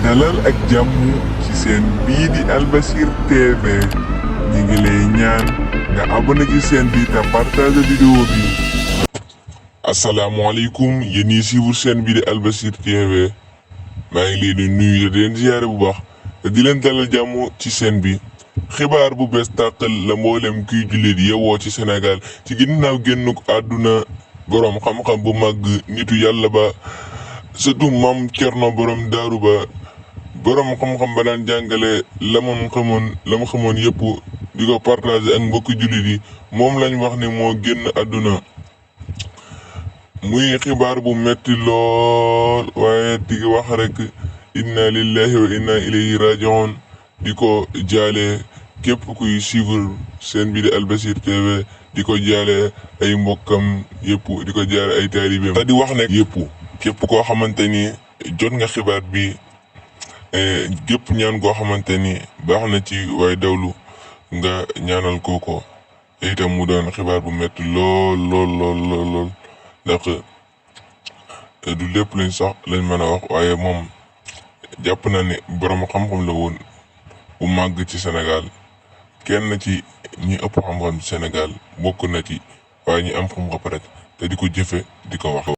dalal ak jàmm ci seen bii di Albasir TV ñi ngi lay ñaan nga abonné ci seen bi te partage vidéo bi. asalaamaaleykum yéen ñi suivre seen bii di Albasir TV maa ngi leen di nuyu di leen ziyaare bu baax te di leen dalal jàmm ci seen bi. xibaar bu bees tàqal la mboolem kuy jullit yewoo ci Sénégal ci ginnaaw génnuk àdduna boroom xam-xam bu màgg nitu yàlla ba surtout maam Cerno borom daaru ba boroom xam-xam ba daan jàngale la mu xamoon yëpp di ko partager ak mbokki jullit yi moom lañ wax ne moo génn àdduna muy xibaar bu metti lool waaye di wax rek inna lillahi wa inna ilayhi raji'un di ko jaale képp kuy suivre seen bi di Albasir TV di ko jaale ay mbokkam yëpp di ko jaale ay taalibeem te di wax ne yëpp képp koo xamante ni jot nga xibaar bi gépp ñaan goo xamante ni baax na ci waaye dawlu nga ñaanal kooko te itam mu doon xibaar bu metti lool ndax du lépp lañ mën a wax waaye moom jàpp na ne borom xam-xam la woon bu màgg ci Sénégal kenn ci ñi ëpp xam-xam ci Sénégal bokk na ci waaye ñi am xam-xam rek te di ko jëfe di ko wax